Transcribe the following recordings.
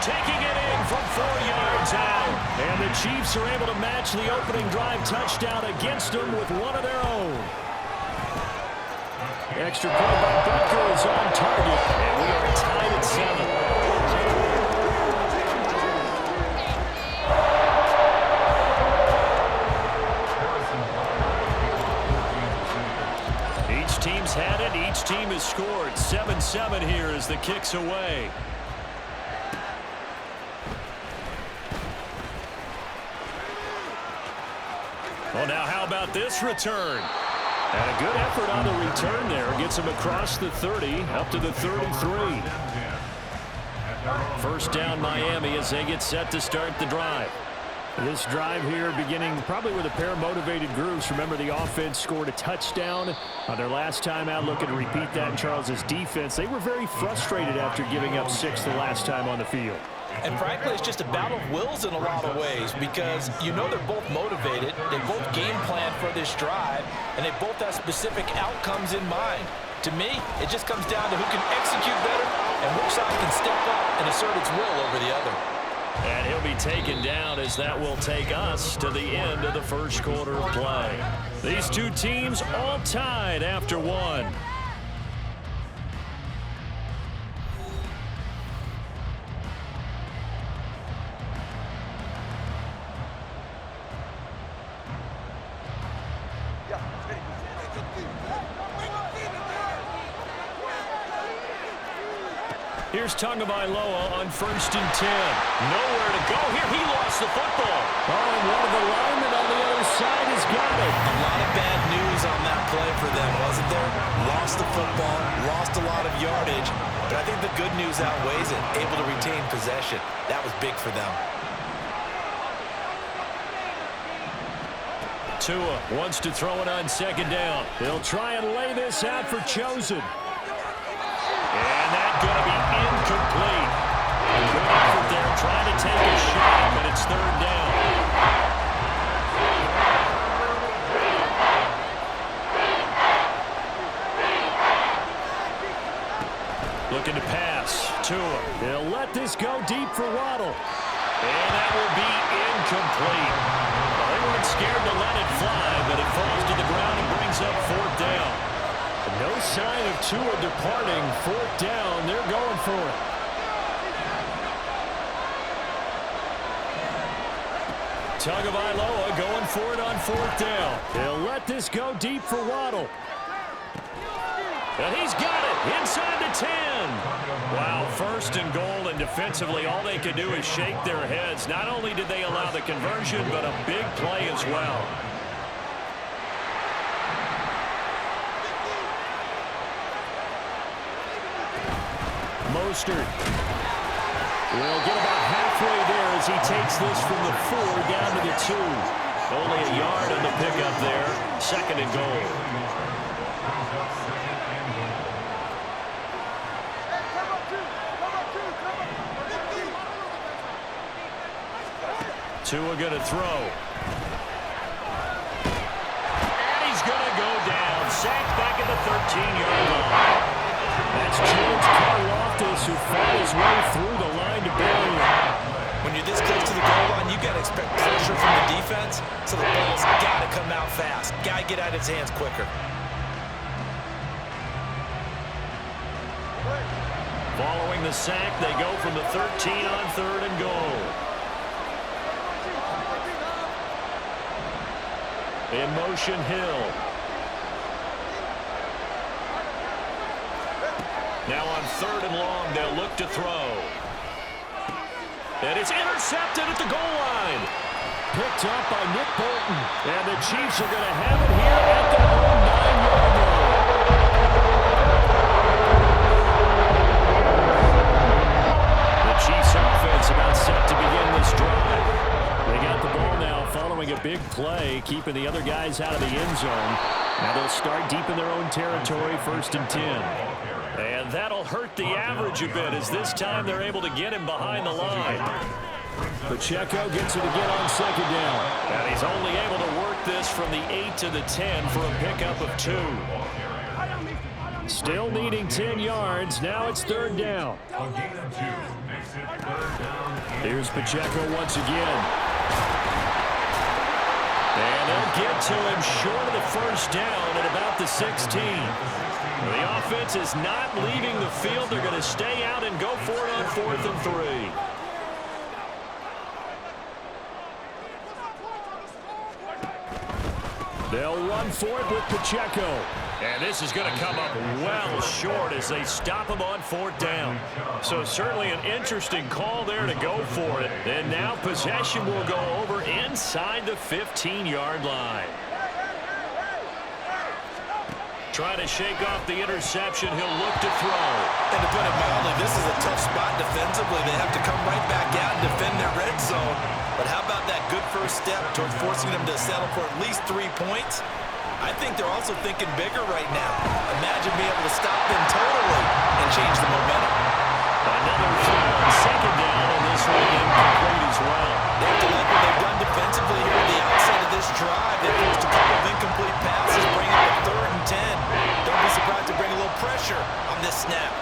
taking it in from 4 yards out. And the Chiefs are able to match the opening drive touchdown against them with one of their own. Extra point by Butker is on target, and we are tied at 7. Each team's had it. Each team has scored. 7-7 here as the kick's away. Well, now how about this return? And a good effort on the return there. Gets him across the 30, up to the 33. First down Miami as they get set to start the drive. This drive here beginning probably with a pair of motivated groups. Remember, the offense scored a touchdown on their last time out. Looking to repeat that in Charles's defense. They were very frustrated after giving up 6 the last time on the field. And frankly, it's just a battle of wills in a lot of ways because you know they're both motivated. They both game plan for this drive, and they both have specific outcomes in mind. To me, it just comes down to who can execute better and which side can step up and assert its will over the other. And he'll be taken down as that will take us to the end of the first quarter of play. These two teams all tied after one. Here's Tagovailoa on 1st and 10. Nowhere to go here. He lost the football. Oh, and one of the linemen on the other side has got it. A lot of bad news on that play for them, wasn't there? Lost the football, lost a lot of yardage, but I think the good news outweighs it. Able to retain possession. That was big for them. Tua wants to throw it on 2nd down. He'll try and lay this out for Chosen. And that's going to be incomplete. Good effort there trying to take a shot, but it's 3rd down. Looking to pass. Tua. He'll let this go deep for Waddle. And that will be incomplete. Well, they weren't scared to let it fly, but it falls to the ground and brings up 4th down. No sign of Tua departing. 4th down. They're going for it. Tagovailoa going for it on 4th down. He'll let this go deep for Waddle. And he's got it inside the 10. Wow, 1st and goal, and defensively all they could do is shake their heads. Not only did they allow the conversion, but a big play as well. Mostert will get about halfway there as he takes this from the 4 down to the 2. Only a yard on the pickup there. 2nd and goal. Tua going to throw. And he's going to go down. Sacked back at the 13-yard line. That's James Karlaftis who fought his way through the line to bury him. When you're this close to the goal line, you got to expect pressure from the defense, so the ball's got to come out fast. Got to get out of his hands quicker. Following the sack, they go from the 13 on 3rd and goal. In motion, Hill. Now on 3rd and long, they'll look to throw. And it's intercepted at the goal line. Picked up by Nick Bolton. And the Chiefs are going to have it here at their own 9-yard line. The Chiefs offense about set to begin this drive. They got the ball now following a big play, keeping the other guys out of the end zone. Now they'll start deep in their own territory, 1st and 10. And that'll hurt the average a bit as this time they're able to get him behind the line. Pacheco gets it again on 2nd down. And he's only able to work this from the 8 to the 10 for a pickup of 2. Still needing 10 yards. Now it's third down. Here's Pacheco once again. And they'll get to him short of the first down at about the 16. The offense is not leaving the field. They're going to stay out and go for it on 4th and 3. They'll run for it with Pacheco. And this is going to come up well short as they stop him on 4th down. So certainly an interesting call there to go for it. And now possession will go over inside the 15-yard line. Trying to shake off the interception. He'll look to throw. And to put it mildly, this is a tough spot defensively. They have to come right back out and defend their red zone. But how about that good first step towards forcing them to settle for at least 3 points? I think they're also thinking bigger right now. Imagine being able to stop them totally and change the momentum. Another throw on 2nd down, and this one incomplete as well. They have to like what they've done defensively here at the outset of this drive. They forced a couple of incomplete passes, bringing up 3rd and 10. Don't be surprised to bring a little pressure on this snap.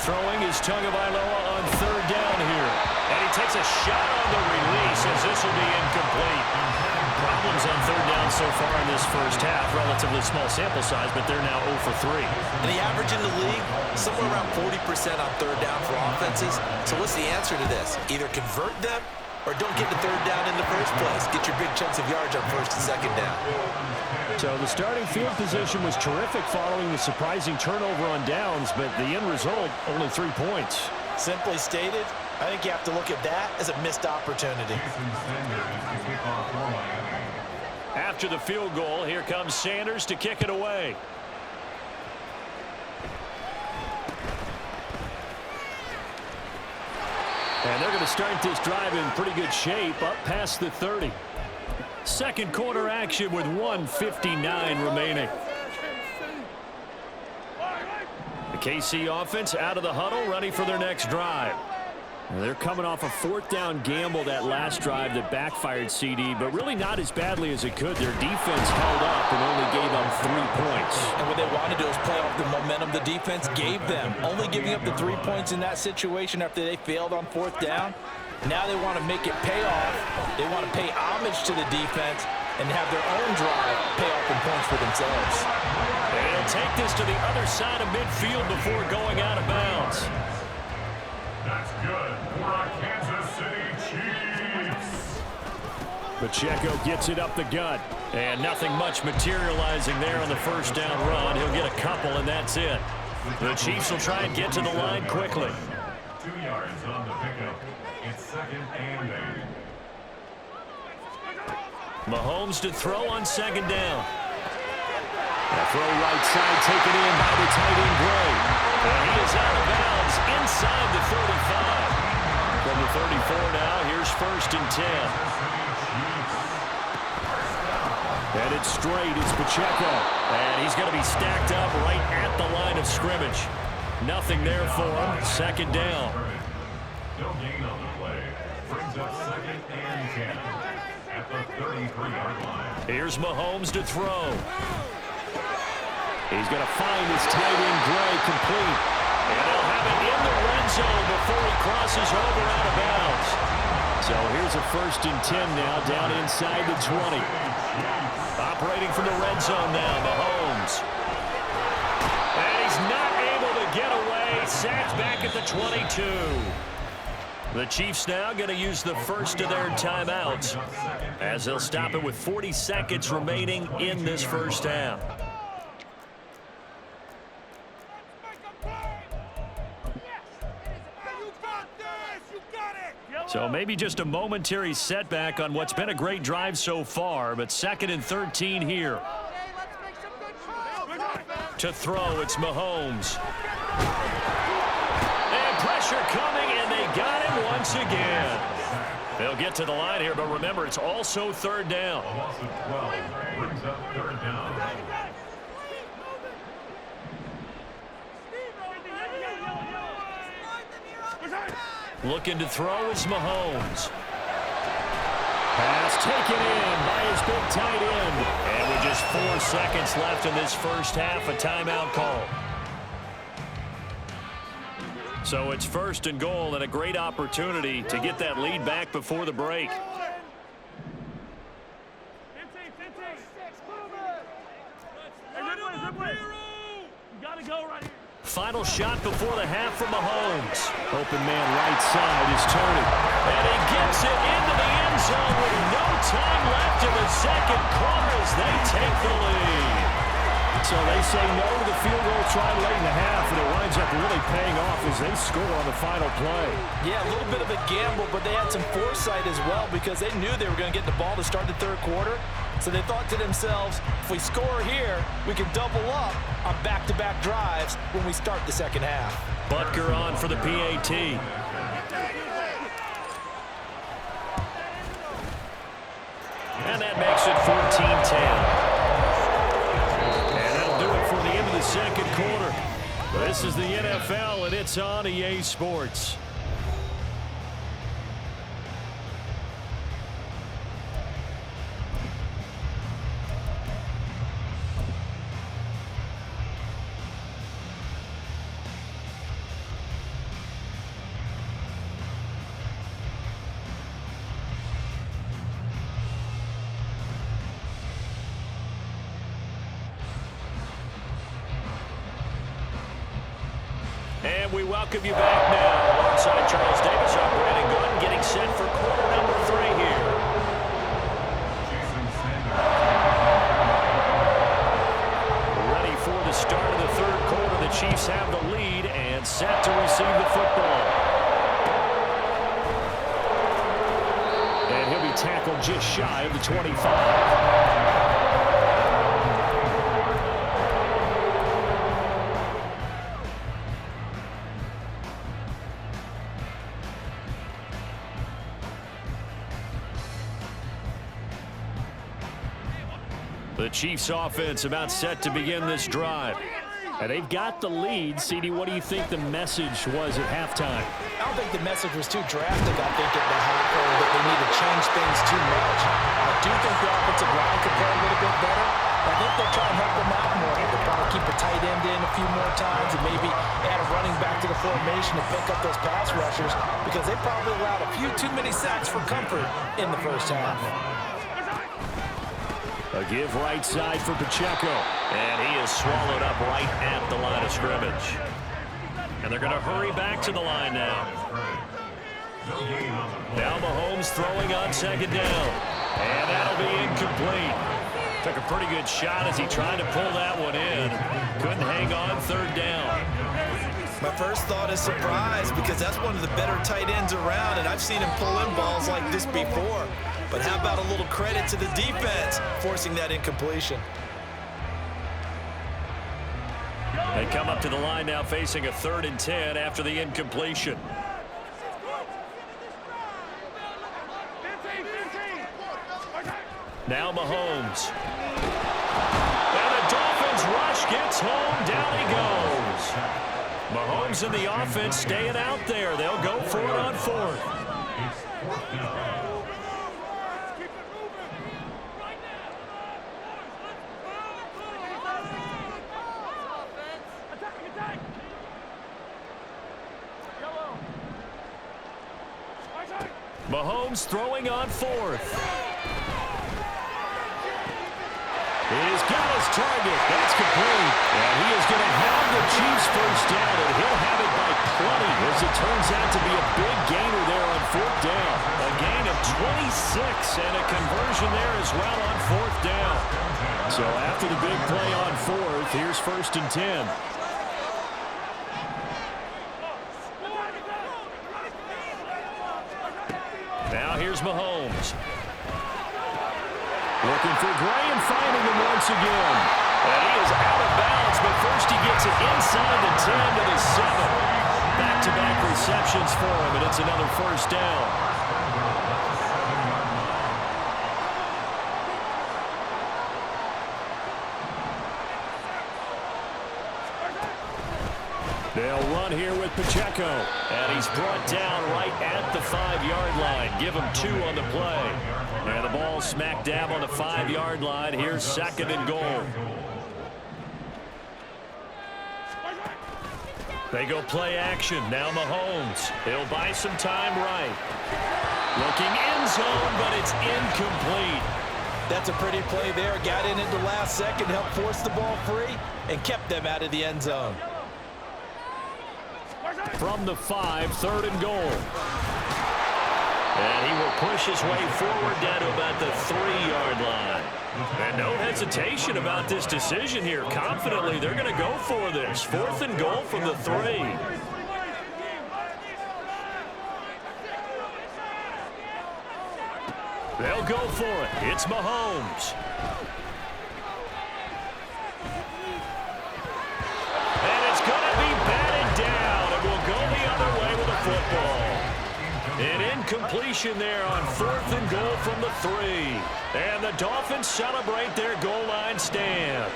Throwing is Tagovailoa on 3rd down here. And he takes a shot on the release as this will be incomplete. Problems on 3rd down so far in this first half. Relatively small sample size, but they're now 0 for 3. And the average in the league, somewhere around 40% on 3rd down for offenses. So what's the answer to this? Either convert them or don't get the 3rd down in the first place. Get your big chunks of yards on 1st and 2nd down. So the starting field position was terrific following the surprising turnover on downs, but the end result, only 3 points. Simply stated, I think you have to look at that as a missed opportunity. After the field goal, here comes Sanders to kick it away. And they're going to start this drive in pretty good shape, up past the 30. Second quarter action with 1:59 remaining. The KC offense out of the huddle, ready for their next drive. They're coming off a 4th down gamble that last drive that backfired CD, but really not as badly as it could. Their defense held up and only gave up 3 points. And what they wanted to do is play off the momentum the defense gave them. Only giving up the 3 points in that situation after they failed on 4th down. Now they want to make it pay off. They want to pay homage to the defense and have their own drive pay off in points for themselves. And he'll take this to the other side of midfield before going out of bounds. That's good for our Kansas City Chiefs. Pacheco gets it up the gut. And nothing much materializing there on the first down run. He'll get a couple, and that's it. The Chiefs will try and get to the line quickly. 2 yards on the pickup. It's 2nd and 8. Mahomes to throw on 2nd down. A throw right side taken in by the tight end Gray. And he is out of bounds inside the 35. From the 34 now, here's 1st and 10. And it's straight, it's Pacheco. And he's going to be stacked up right at the line of scrimmage. Nothing there for him. 2nd down. No gain on the play. Brings up 2nd and 10 at the 33-yard line. Here's Mahomes to throw. He's going to find his tight end Gray complete. And he'll have it in the red zone before he crosses over out of bounds. So here's a 1st and 10 now down inside the 20. Operating from the red zone now, Mahomes. And he's not able to get away. Sacked back at the 22. The Chiefs now going to use the first of their timeouts as they'll stop it with 40 seconds remaining in this first half. So maybe just a momentary setback on what's been a great drive so far, but 2nd and 13 here. To throw, it's Mahomes. And pressure coming, and they got him once again. They'll get to the line here, but remember, it's also 3rd down. A loss of 12 brings up 3rd down. Looking to throw is Mahomes. Pass taken in by his big tight end. And with just 4 seconds left in this first half, a timeout call. So it's 1st and goal and a great opportunity to get that lead back before the break. Final shot before the half from Mahomes. Open man right side is turning. And he gets it into the end zone with no time left in the second quarter as they take the lead. So they say no to the field goal try late in the half, and it winds up really paying off as they score on the final play. Yeah, a little bit of a gamble, but they had some foresight as well because they knew they were going to get the ball to start the third quarter. So they thought to themselves, if we score here, we can double up on back-to-back drives when we start the second half. Butker on for the PAT. And that makes it 14-10. For the end of the second quarter. This is the NFL, and it's on EA Sports. And we welcome you back now. Alongside Charles Davis, I'm Brandon Gunn, getting set for quarter number 3 here. Ready for the start of the third quarter. The Chiefs have the lead and set to receive the football. And he'll be tackled just shy of the 25. The Chiefs offense about set to begin this drive. And they've got the lead. CD, what do you think the message was at halftime? I don't think the message was too drastic. I think at the half that they need to change things too much. I do think the offensive line could play a little bit better. I think they'll try and help them out more. They'll probably keep a tight end in a few more times and maybe add a running back to the formation to pick up those pass rushers because they probably allowed a few too many sacks for comfort in the first half. A give right side for Pacheco. And he is swallowed up right at the line of scrimmage. And they're going to hurry back to the line now. Now Mahomes throwing on second down. And that'll be incomplete. Took a pretty good shot as he tried to pull that one in. Couldn't hang on third down. My first thought is surprise because that's one of the better tight ends around, and I've seen him pull in balls like this before. But how about a little credit to the defense forcing that incompletion? They come up to the line now facing a 3rd and 10 after the incompletion. Now Mahomes. And the Dolphins rush gets home. Down he goes. Mahomes and the offense staying out there. They'll go for it on 4th. Mahomes throwing on 4th. He's got his target. That's complete. And he is going to have the Chiefs first down, and he'll have it by plenty as it turns out to be a big gainer there on 4th down. A gain of 26 and a conversion there as well on 4th down. So after the big play on 4th, here's 1st and 10. Now here's Mahomes. Looking for Gray and finding him once again. And he is out of bounds, but first he gets it inside the 10 to the 7. Back-to-back receptions for him, and it's another first down. They'll run here with Pacheco. And he's brought down right at the 5-yard line. Give him 2 on the play. ball smack dab on the 5-yard line. Here's 2nd and goal. They go play action. Now Mahomes. He'll buy some time right. Looking end zone, but it's incomplete. That's a pretty play there. Got in at the last second, helped force the ball free, and kept them out of the end zone. From the 5, 3rd and goal. And he will push his way forward down to about the 3-yard line. And no hesitation about this decision here. Confidently, they're going to go for this. 4th and goal from the 3. They'll go for it. It's Mahomes. And it's going to be batted down. It will go the other way with the football. An incompletion there on 4th and goal from the 3. And the Dolphins celebrate their goal line stand.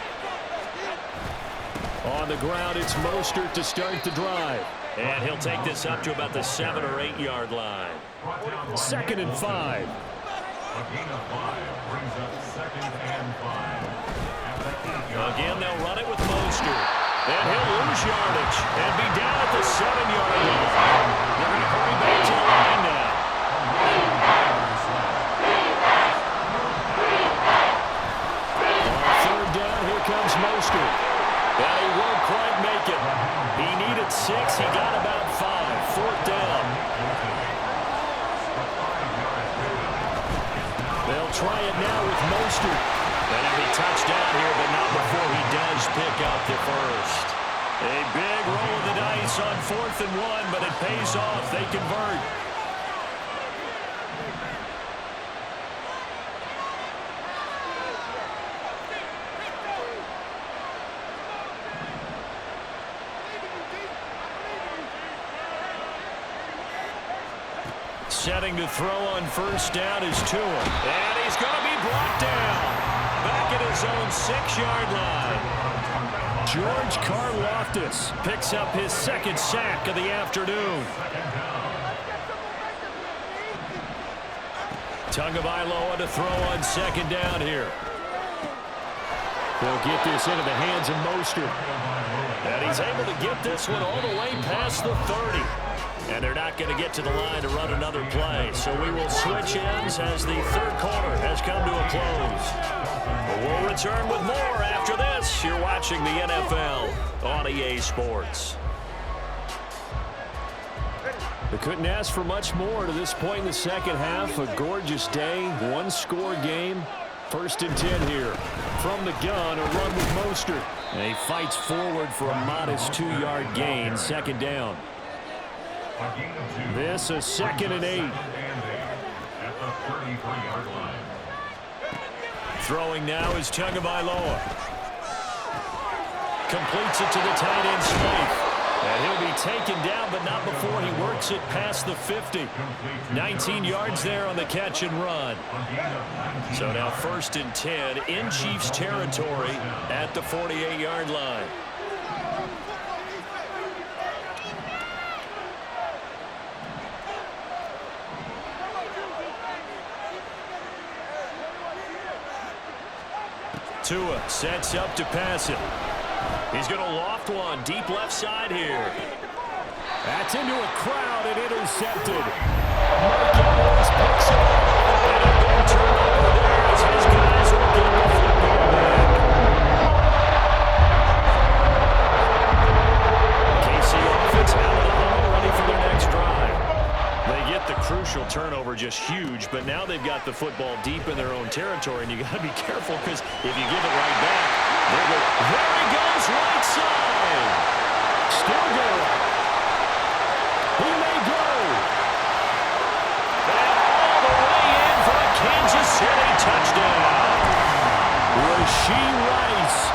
On the ground, it's Mostert to start the drive. And he'll take this up to about the 7 or 8-yard line. 2nd and 5. A gain of 5 brings up 2nd and 5. Again, they'll run it with Mostert. And he'll lose yardage and be down at the 7-yard line. They're going to hurry back to the line now. On 3rd down, here comes Mostert. And he won't quite make it. He needed 6. He got about 5. 4th down. They'll try it now with Mostert. And he'll be touched down here, but not before he does pick up the first. A big roll of the dice on 4th and 1, but it pays off. They convert. Setting to throw on 1st down is Tua. And he's going to be brought down. Back at his own 6-yard line. George Karlaftis picks up his 2nd sack of the afternoon. Tagovailoa to throw on 2nd down here. He'll get this into the hands of Mostert. And he's able to get this one all the way past the 30. And they're not going to get to the line to run another play. So we will switch ends as the 3rd quarter has come to a close. We'll return with more after this. You're watching the NFL on EA Sports. They couldn't ask for much more to this point in the 2nd half. A gorgeous day, 1-score game. 1st and 10 here. From the gun, a run with Mostert. And he fights forward for a modest 2-yard gain. 2nd down. This a 2nd and 8. At the 33-yard line. Throwing now is Tagovailoa. Completes it to the tight end Smith. And he'll be taken down, but not before he works it past the 50. 19 yards there on the catch and run. So now 1st and 10 in Chiefs territory at the 48-yard line. Tua sets up to pass it. He's going to loft one deep left side here. That's into a crowd and intercepted. Mark Edwards picks it up. And a big turnover there as his guys will get the football back. KC offense out of the huddle, ready for their next drive. They get the crucial turnover, just huge, but now they've got the football deep in their own territory, and you got to be careful because if you give it right back, there he goes, right side. Still going. He may go. And all the way in for a Kansas City touchdown. Rashee Rice,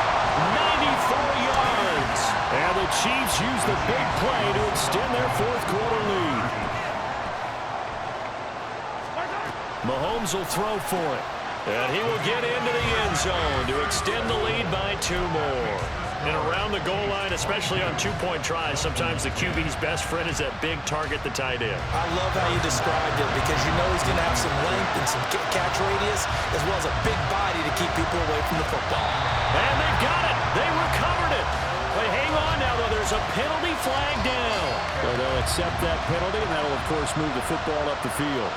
94 yards. And the Chiefs use the big play to extend their 4th quarter lead. Mahomes will throw for it. And he will get into the end zone to extend the lead by 2 more. And around the goal line, especially on two-point tries, sometimes the QB's best friend is that big target, the tight end. I love how you described it because you know he's going to have some length and some catch radius as well as a big body to keep people away from the football. And they've got it. They recovered it. But hang on now, though. There's a penalty flag down. So they'll accept that penalty, and that'll, of course, move the football up the field.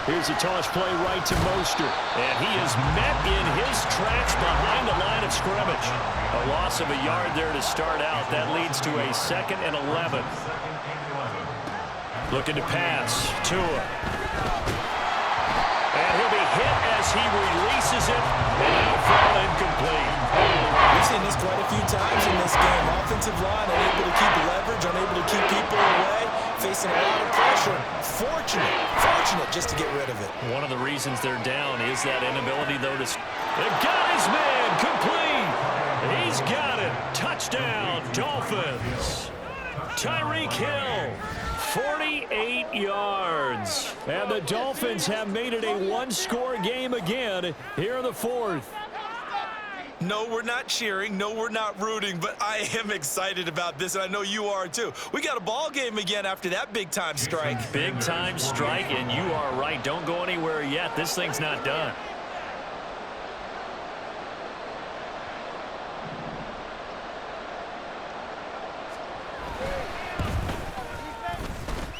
Here's a toss play right to Mostert. And he is met in his tracks behind the line of scrimmage. A loss of a yard there to start out. That leads to a 2nd and 11. Looking to pass. Tua. And he'll be hit as he releases it. And it'll fall incomplete. We've seen this quite a few times in this game. Offensive line unable to keep leverage, unable to keep people away, facing a lot of pressure. Fortunate just to get rid of it. One of the reasons they're down is that inability, though, to... They've got his man complete. He's got it. Touchdown, Dolphins. Tyreek Hill, 48 yards. And the Dolphins have made it a one-score game again here in the 4th. No, we're not cheering. No, we're not rooting, but I am excited about this, and I know you are too. We got a ball game again after that big-time strike. Big-time strike, and you are right. Don't go anywhere yet. This thing's not done.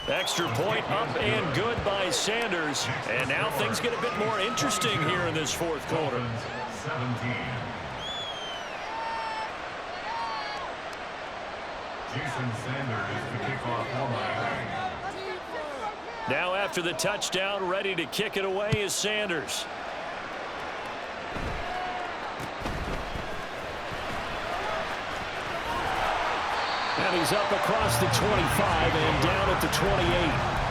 Extra point up and good by Sanders. And now things get a bit more interesting here in this 4th quarter. 17. Jason Sanders to kick off for Miami. Now after the touchdown, ready to kick it away is Sanders. And he's up across the 25 and down at the 28.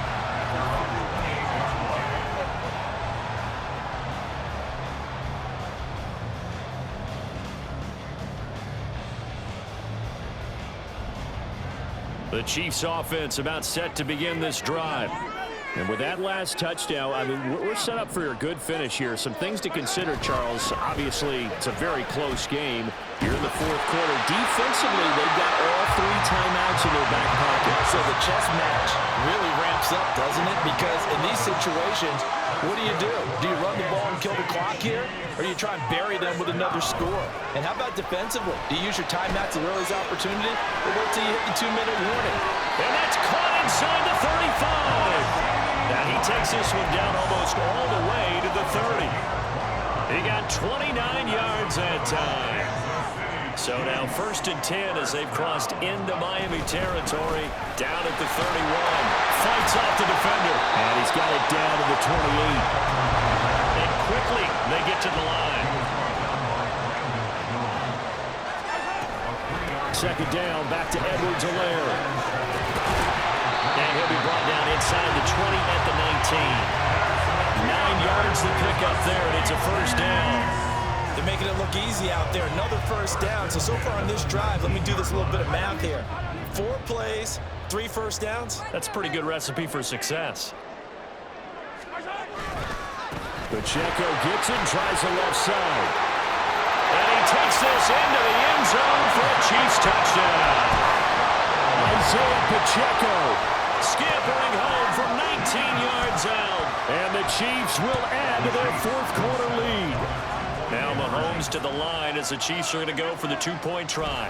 The Chiefs offense about set to begin this drive. And with that last touchdown, I mean, we're set up for a good finish here. Some things to consider, Charles. Obviously, it's a very close game. You're in the 4th quarter. Defensively, they've got all 3 timeouts in their back pocket. So the chess match really ramps up, doesn't it? Because in these situations, what do? Do you run the ball and kill the clock here? Or do you try and bury them with another score? And how about defensively? Do you use your timeouts at earliest opportunity? Or wait till you hit the 2-minute warning? And that's caught inside the 35. Now he takes this one down almost all the way to the 30. He got 29 yards that time. So now 1st and 10 as they've crossed into Miami territory. Down at the 31. Fights off the defender. And he's got it down to the 28. And quickly they get to the line. 2nd down, back to Edwards-Helaire. And he'll be brought down inside the 20 at the 19. 9 yards to pick up there, and it's a 1st down. They're making it look easy out there. Another 1st down. So far on this drive, let me do this little bit of math here. 4 plays, 3 1st downs. That's a pretty good recipe for success. Pacheco gets it, tries the left side. And he takes this into the end zone for a Chiefs touchdown. Isaiah Pacheco scampering home from 19 yards out. And the Chiefs will add to their 4th quarter lead. Now Mahomes to the line as the Chiefs are going to go for the 2-point try.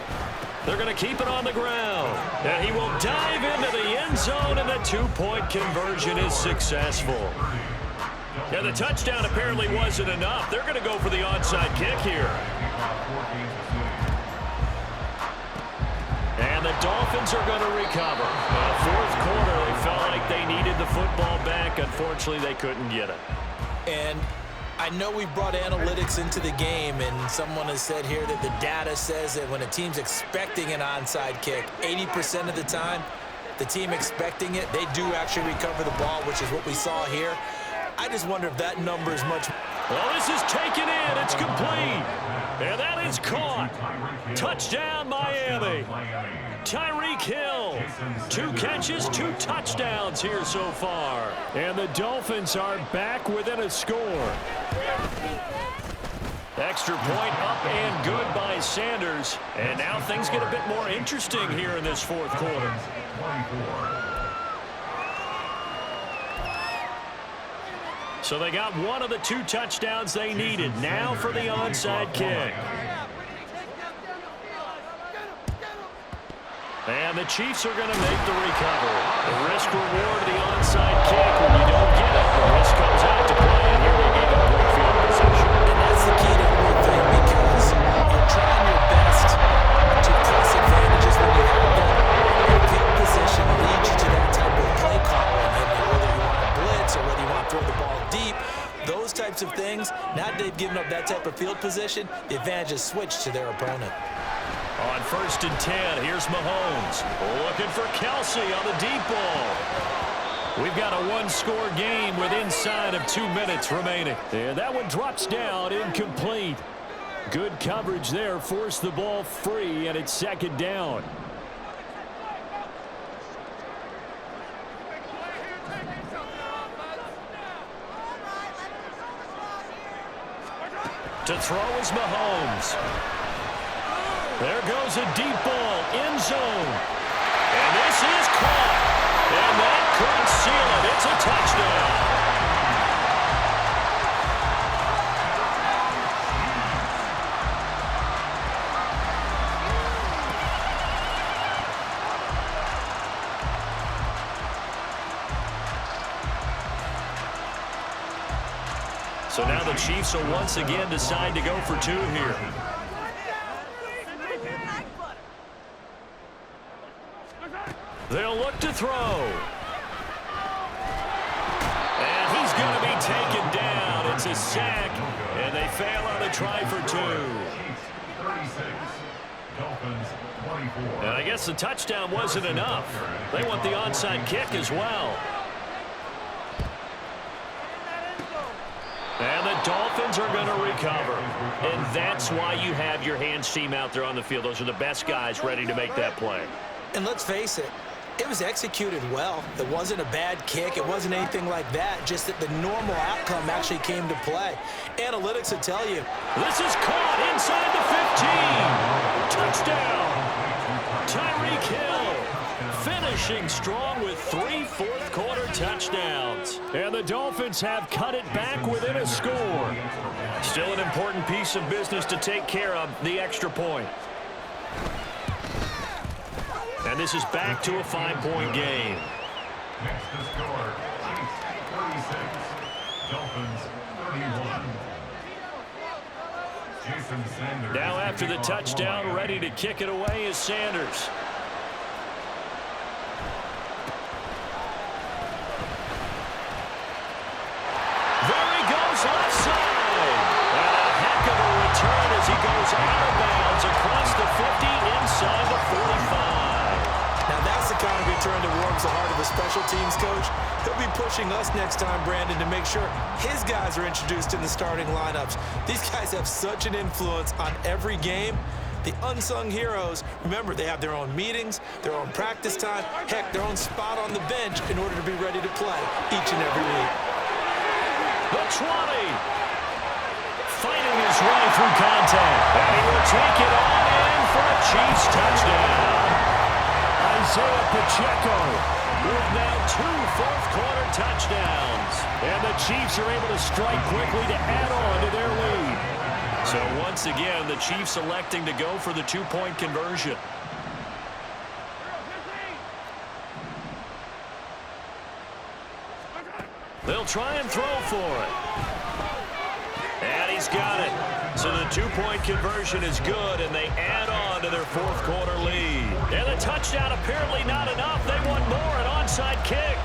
They're going to keep it on the ground. And he will dive into the end zone, and the 2-point conversion is successful. Yeah, the touchdown apparently wasn't enough. They're going to go for the onside kick here. And the Dolphins are going to recover. 4th quarter, they felt like they needed the football back. Unfortunately, they couldn't get it. And I know we brought analytics into the game, and someone has said here that the data says that when a team's expecting an onside kick, 80% of the time, the team expecting it, they do actually recover the ball, which is what we saw here. I just wonder if that number is much... Well, this is taken in. It's complete. And that is caught. Touchdown, Miami. Tyreek Hill. 2 catches, 2 touchdowns here so far. And the Dolphins are back within a score. Extra point up and good by Sanders. And now things get a bit more interesting here in this fourth quarter. 24. So they got one of the 2 touchdowns they needed. Now for the onside kick. And the Chiefs are going to make the recovery. The risk reward of the onside kick. When you don't get it, the risk comes out to play. And here they gave up great field position. And that's the key to everything, because you're trying your best to press advantages when you have them. And field position leads you to that type of play calling. And whether you want to blitz or whether you want to throw the ball deep, those types of things, now they've given up that type of field position, the advantage is switched to their opponent. On 1st and 10, here's Mahomes. Looking for Kelsey on the deep ball. We've got a one-score game with inside of 2 minutes remaining. And that one drops down, incomplete. Good coverage there, forced the ball free, and it's 2nd down. To throw is Mahomes. There goes a deep ball, end zone. And this is caught. And that could seal it. It's a touchdown. So now the Chiefs will once again decide to go for 2 here. They'll look to throw. And he's going to be taken down. It's a sack, and they fail on the try for 2. 36. Dolphins 24. And I guess the touchdown wasn't enough. They want the onside kick as well. And the Dolphins are going to recover. And that's why you have your hands team out there on the field. Those are the best guys ready to make that play. And let's face it, it was executed well. It wasn't a bad kick. It wasn't anything like that. Just that the normal outcome actually came to play. Analytics will tell you. This is caught inside the 15. Touchdown. Tyreek Hill finishing strong with 3 fourth-quarter touchdowns. And the Dolphins have cut it back within a score. Still an important piece of business to take care of, the extra point. And this is back to a 5-point game. Next to score, Chiefs 36. Dolphins 31. Jason Sanders. Now after the touchdown, ready to kick it away is Sanders. There he goes offside. And a heck of a return as he goes out of bounds across the 50 inside the 45. Now that's the kind of return that warms the heart of a special teams coach. He'll be pushing us next time, Brandon, to make sure his guys are introduced in the starting lineups. These guys have such an influence on every game. The unsung heroes, remember, they have their own meetings, their own practice time, heck, their own spot on the bench in order to be ready to play each and every week. The 20. Fighting his way through contact. And he will take it on in for a Chiefs touchdown. Isaiah Pacheco with now 2 fourth-quarter touchdowns. And the Chiefs are able to strike quickly to add on to their lead. So once again, the Chiefs electing to go for the 2-point conversion. They'll try and throw for it. And he's got it. So the 2-point conversion is good, and they add on to their fourth-quarter lead. And the touchdown apparently not enough. They want more, an onside kick.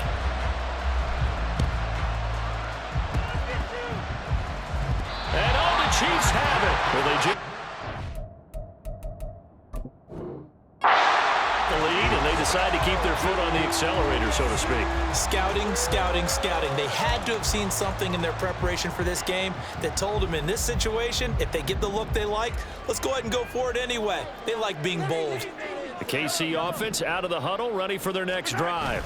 And all the Chiefs have it. Will they the lead, and they decide to keep their foot on the accelerator, so to speak. Scouting, scouting, scouting. They had to have seen something in their preparation for this game that told them in this situation, if they get the look they like, let's go ahead and go for it anyway. They like being bold. The KC offense out of the huddle, ready for their next drive.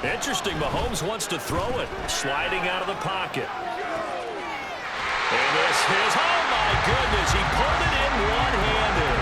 Interesting, Mahomes wants to throw it, sliding out of the pocket. And this is, oh goodness, he pulled it in one-handed.